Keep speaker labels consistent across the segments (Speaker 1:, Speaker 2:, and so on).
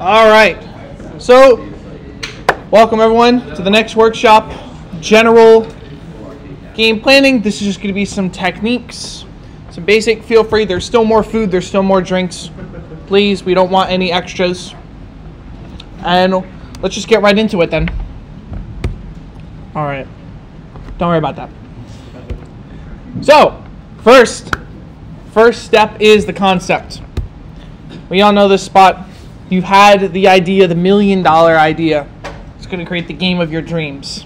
Speaker 1: All right. So, welcome everyone to the next workshop, General Game Planning. This is just going to be some techniques, some basic. Feel free. There's still more food. There's still more drinks. Please, we don't want any extras. And let's just get right into it then. All right. Don't worry about that. So, first step is the concept. We all know this spot. You've had the idea, the $1 million idea. It's going to create the game of your dreams.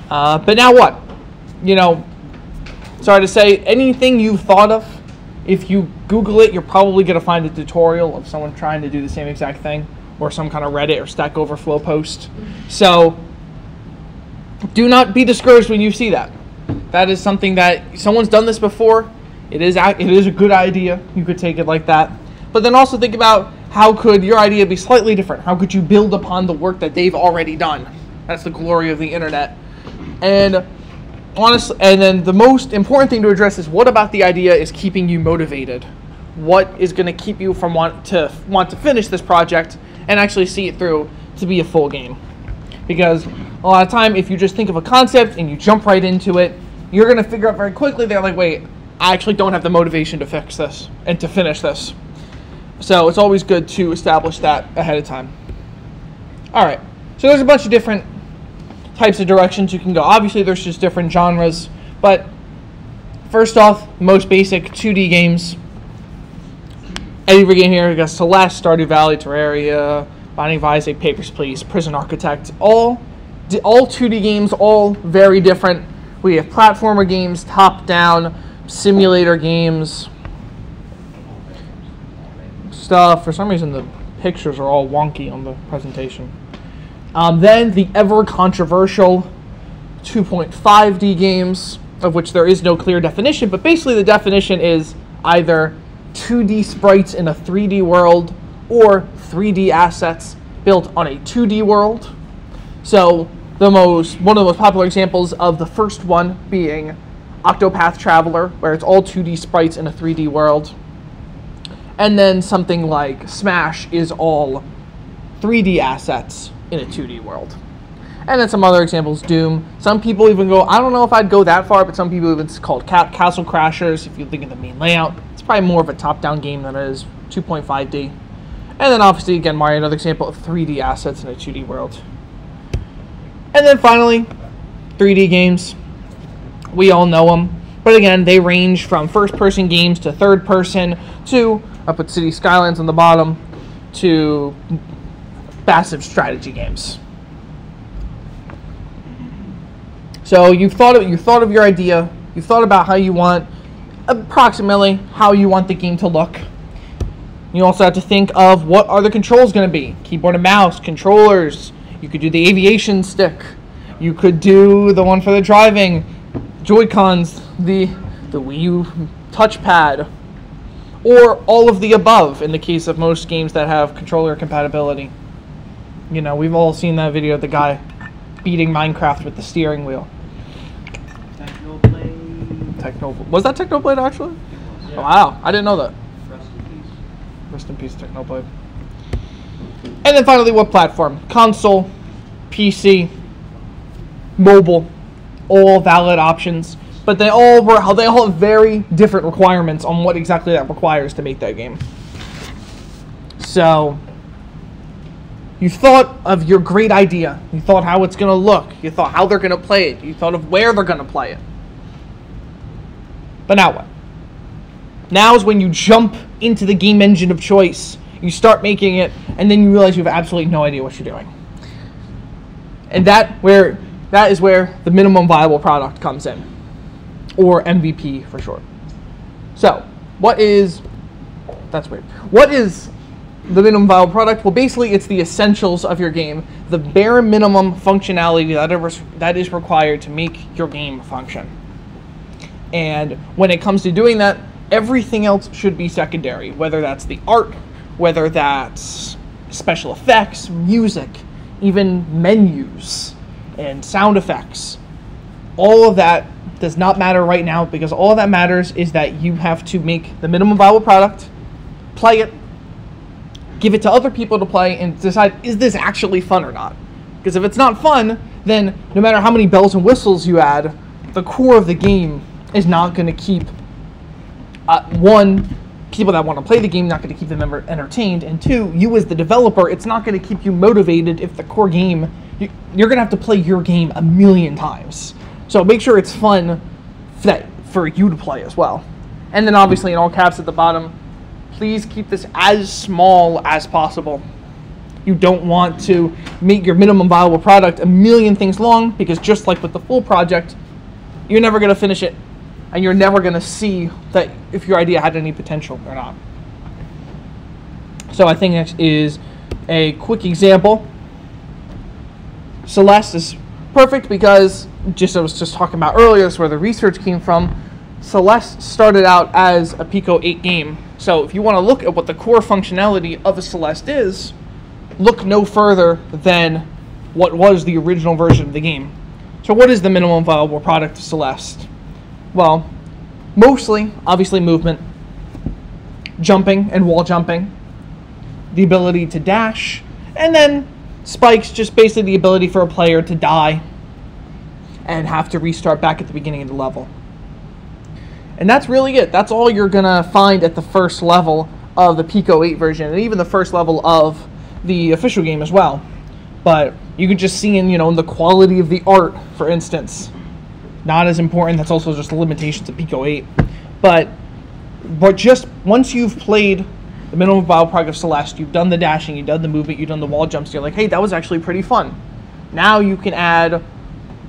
Speaker 1: But now what? You know, sorry to say, anything you've thought of, if you Google it, you're probably going to find a tutorial of someone trying to do the same exact thing, or some kind of Reddit or Stack Overflow post. So, do not be discouraged when you see that. That is something that someone's done this before. It is a good idea. You could take it like that. But then also think about, how could your idea be slightly different? How could you build upon the work that they've already done? That's the glory of the internet. And honestly, and then the most important thing to address is, what about the idea is keeping you motivated? What is going to keep you from want to finish this project and actually see it through to be a full game? Because a lot of time, if you just think of a concept and you jump right into it, you're going to figure out very quickly, they're like, wait, I actually don't have the motivation to fix this and to finish this. So it's always good to establish that ahead of time. All right, so there's a bunch of different types of directions you can go. Obviously, there's just different genres, but first off, most basic 2D games. Every game here, we got Celeste, Stardew Valley, Terraria, Binding of Isaac, Papers, Please, Prison Architect, all 2D games, all very different. We have platformer games, top-down, simulator games, stuff. For some reason, the pictures are all wonky on the presentation. Then the ever-controversial 2.5D games, of which there is no clear definition, but basically the definition is either 2D sprites in a 3D world or 3D assets built on a 2D world. So one of the most popular examples of the first one being Octopath Traveler, where it's all 2D sprites in a 3D world. And then something like Smash is all 3D assets in a 2D world. And then some other examples, Doom. Some people even go, I don't know if I'd go that far, but some people even call it Castle Crashers. If you think of the main layout, it's probably more of a top-down game than it is 2.5D. And then obviously, again, Mario, another example of 3D assets in a 2D world. And then finally, 3D games. We all know them. But again, they range from first-person games to third-person to, I put City Skylines on the bottom, to massive strategy games. So you've thought of your idea. You've thought about how you want, approximately, how you want the game to look. You also have to think of, what are the controls going to be? Keyboard and mouse, controllers. You could do the aviation stick. You could do the one for the driving, Joy-Cons, the Wii U touchpad, or all of the above in the case of most games that have controller compatibility. You know, we've all seen that video of the guy beating Minecraft with the steering wheel. Technoblade. Was that Technoblade actually? Yeah. Wow, I didn't know that. Rest in peace, Technoblade. And then finally, what platform? Console, PC, mobile, all valid options. But they all have very different requirements on what exactly that requires to make that game. So, you thought of your great idea. You thought how it's going to look. You thought how they're going to play it. You thought of where they're going to play it. But now what? Now is when you jump into the game engine of choice. You start making it, and then you realize you have absolutely no idea what you're doing. And that is where the minimum viable product comes in, or MVP for short. So, what is the minimum viable product? Well, basically, it's the essentials of your game, the bare minimum functionality that is required to make your game function. And when it comes to doing that, everything else should be secondary, whether that's the art, whether that's special effects, music, even menus and sound effects. all of that does not matter right now, because all that matters is that you have to make the minimum viable product, play it, give it to other people to play, and decide, is this actually fun or not? Because if it's not fun, then no matter how many bells and whistles you add, the core of the game is not going to keep, one, people that want to play the game, not going to keep them entertained, and two, you as the developer, it's not going to keep you motivated if the core game, you're going to have to play your game a million times. So make sure it's fun for you to play as well. And then obviously in all caps at the bottom, please keep this as small as possible. You don't want to make your minimum viable product a million things long, because just like with the full project, you're never going to finish it, and you're never going to see that if your idea had any potential or not. So I think next is a quick example. Celeste is perfect because, just I was just talking about earlier, that's where the research came from. Celeste started out as a Pico 8 game. So if you want to look at what the core functionality of a Celeste is, look no further than what was the original version of the game. So what is the minimum viable product of Celeste? Well, mostly, obviously, movement, jumping and wall jumping, the ability to dash, and then spikes, just basically the ability for a player to die and have to restart back at the beginning of the level. And that's really it. That's all you're going to find at the first level of the Pico 8 version, and even the first level of the official game as well. But you can just see in, in the quality of the art, for instance. Not as important. That's also just the limitations of Pico 8. But just once you've played the minimum viable product of Celeste, you've done the dashing, you've done the movement, you've done the wall jumps, you're like, hey, that was actually pretty fun. Now you can add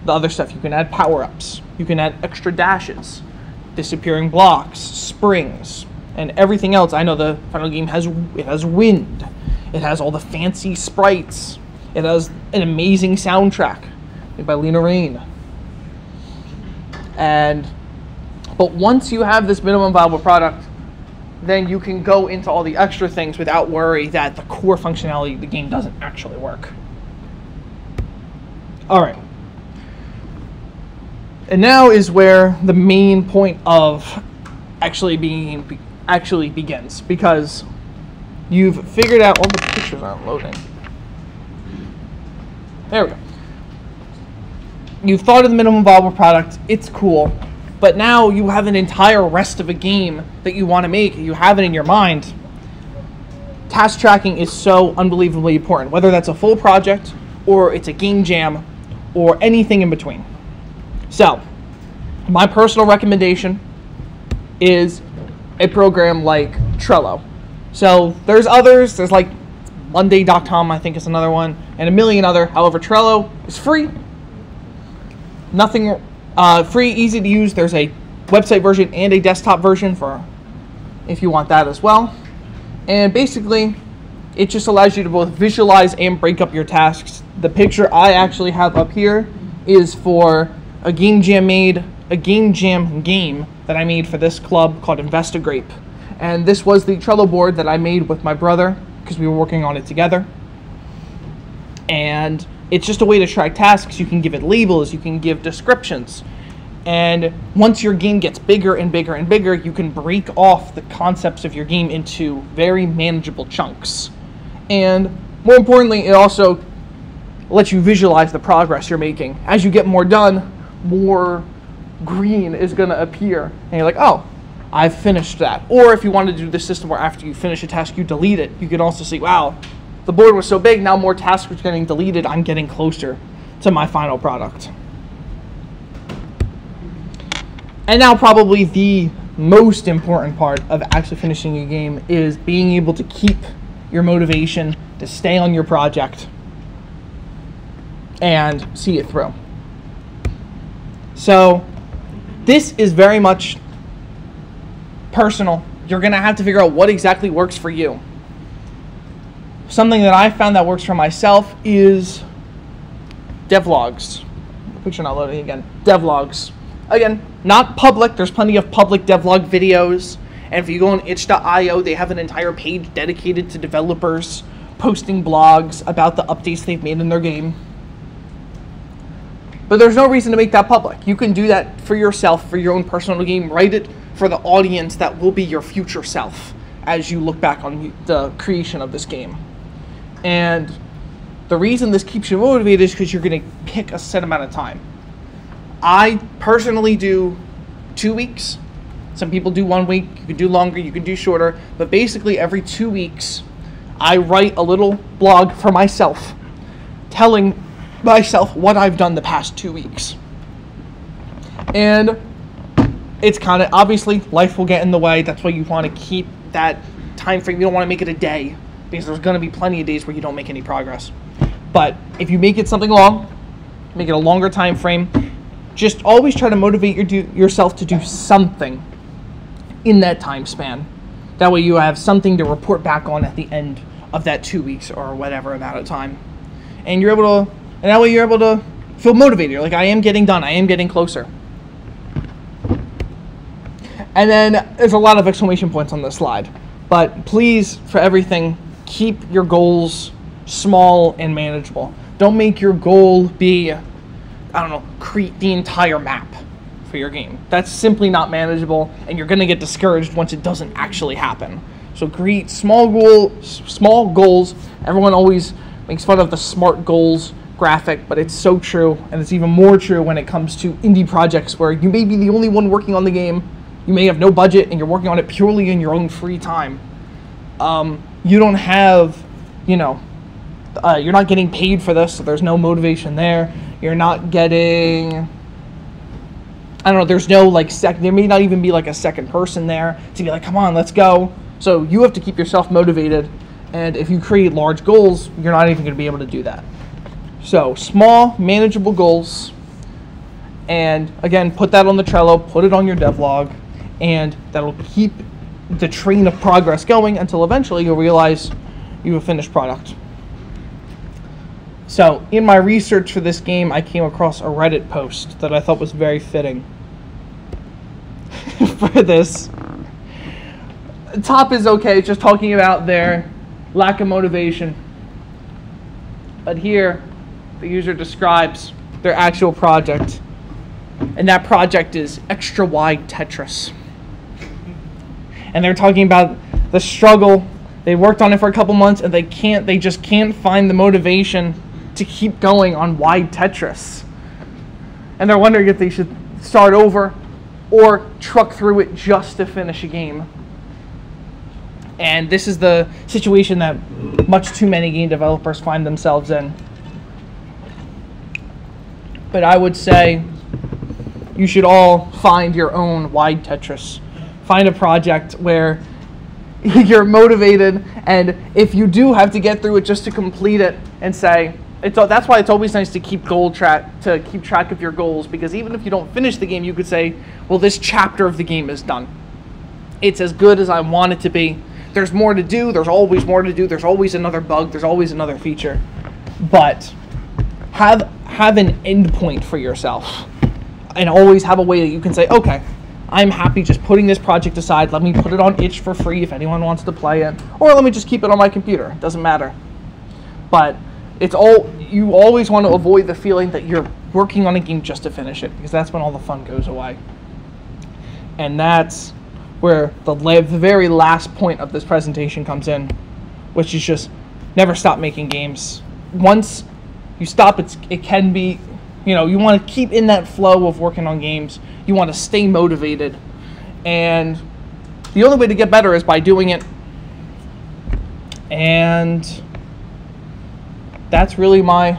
Speaker 1: the other stuff. You can add power-ups. You can add extra dashes, disappearing blocks, springs, and everything else. I know the final game has wind. It has all the fancy sprites. It has an amazing soundtrack made by Lena Raine. But once you have this minimum viable product, then you can go into all the extra things without worry that the core functionality of the game doesn't actually work. All right. And now is where the main point of actually begins, because you've figured out all the pictures aren't loading. There we go. You've thought of the minimum viable product. It's cool. But now you have an entire rest of a game that you want to make. You have it in your mind. Task tracking is so unbelievably important, whether that's a full project or it's a game jam or anything in between. So, my personal recommendation is a program like Trello. So, there's others. There's like Monday.com, I think is another one, and a million other. However, Trello is free. Nothing free, easy to use. There's a website version and a desktop version for if you want that as well. And basically, it just allows you to both visualize and break up your tasks. The picture I actually have up here is for a game jam game that I made for this club called Investigrape. And this was the Trello board that I made with my brother because we were working on it together. And it's just a way to track tasks. You can give it labels, you can give descriptions. And once your game gets bigger and bigger and bigger, you can break off the concepts of your game into very manageable chunks. And more importantly, it also lets you visualize the progress you're making. As you get more done, more green is going to appear. And you're like, oh, I've finished that. Or if you want to do the system where after you finish a task, you delete it, you can also see, wow, the board was so big, now more tasks are getting deleted, I'm getting closer to my final product. And now probably the most important part of actually finishing a game is being able to keep your motivation to stay on your project and see it through. So this is very much personal. You're going to have to figure out what exactly works for you. Something that I found that works for myself is devlogs. Picture not loading again. Devlogs. Again, not public. There's plenty of public devlog videos. And if you go on itch.io, they have an entire page dedicated to developers posting blogs about the updates they've made in their game. But there's no reason to make that public. You can do that for yourself, for your own personal game. Write it for the audience that will be your future self as you look back on the creation of this game. And the reason this keeps you motivated is because you're going to pick a set amount of time. I personally do 2 weeks. Some people do 1 week. You can do longer, you can do shorter. But basically every 2 weeks, I write a little blog for myself, telling myself what I've done the past 2 weeks. And it's kind of, obviously, life will get in the way. That's why you want to keep that time frame. You don't want to make it a day, because there's going to be plenty of days where you don't make any progress. But if you make it something long, make it a longer time frame, just always try to motivate yourself to do something in that time span. That way you have something to report back on at the end of that 2 weeks or whatever amount of time. And you're able to, and that way you're able to feel motivated. You're like, I am getting done. I am getting closer. And then there's a lot of exclamation points on this slide. But please, for everything, keep your goals small and manageable. Don't make your goal be, I don't know, create the entire map for your game. That's simply not manageable, and you're going to get discouraged once it doesn't actually happen. So create small goals. Everyone always makes fun of the SMART goals graphic, but it's so true, and it's even more true when it comes to indie projects where you may be the only one working on the game. You may have no budget, and you're working on it purely in your own free time. You don't have, you're not getting paid for this, so there's no motivation there. You're not getting, I don't know, there's no there may not even be a second person there to be like, come on, let's go. So you have to keep yourself motivated, and if you create large goals, you're not even going to be able to do that. So small, manageable goals, and again, put that on the Trello, put it on your devlog, and that'll keep the train of progress going until eventually you'll realize you have a finished product. So in my research for this game, I came across a Reddit post that I thought was very fitting for this. The top is okay, just talking about their lack of motivation. But here, the user describes their actual project, and that project is extra wide Tetris. And they're talking about the struggle. They worked on it for a couple months, and they just can't find the motivation to keep going on wide Tetris. And they're wondering if they should start over or truck through it just to finish a game. And this is the situation that much too many game developers find themselves in. But I would say you should all find your own wide Tetris. Find a project where you're motivated, and if you do have to get through it just to complete it and say, that's why it's always nice to keep track of your goals, because even if you don't finish the game, you could say, well, this chapter of the game is done. It's as good as I want it to be. There's more to do. There's always more to do. There's always another bug. There's always another feature. But have an end point for yourself, and always have a way that you can say, okay, I'm happy just putting this project aside. Let me put it on itch for free if anyone wants to play it, or let me just keep it on my computer. It doesn't matter. But you always want to avoid the feeling that you're working on a game just to finish it, because that's when all the fun goes away. And that's where the very last point of this presentation comes in, which is just never stop making games. Once you stop, it can be, you want to keep in that flow of working on games. You want to stay motivated, and the only way to get better is by doing it. And that's really my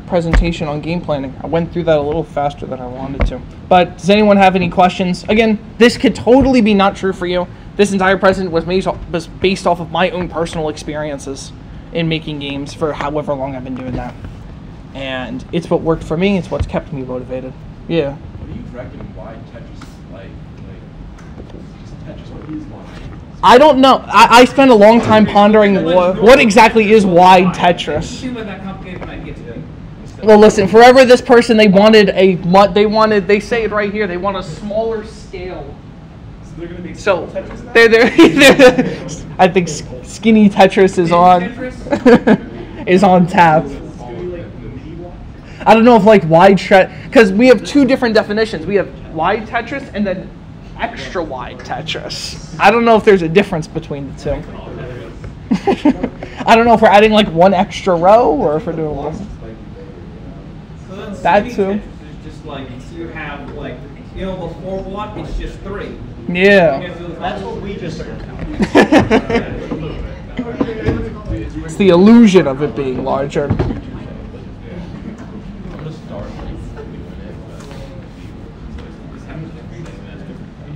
Speaker 1: presentation on game planning. I went through that a little faster than I wanted to. But does anyone have any questions? Again, this could totally be not true for you. This entire presentation was based off of my own personal experiences in making games for however long I've been doing that. And it's what worked for me. It's what's kept me motivated. Yeah.
Speaker 2: What do you reckon why Tetris is like Tetris? What is wide?
Speaker 1: I don't know. I spent a long time pondering what exactly is wide Tetris. Well, listen. Forever, this person they say it right here. They want a smaller scale.
Speaker 2: So they're gonna make
Speaker 1: So
Speaker 2: Tetris now?
Speaker 1: they're I think skinny Tetris is on is on tap. I don't know if like wide because we have two different definitions. We have wide Tetris and then extra wide Tetris. I don't know if there's a difference between the two. I don't know if we're adding like one extra row or if we're doing one.
Speaker 3: So then
Speaker 1: That
Speaker 3: CD
Speaker 1: too.
Speaker 3: Tetris is just like, you have like, before what, it's just 3.
Speaker 1: Yeah.
Speaker 4: That's what we just said.
Speaker 1: It's the illusion of it being larger.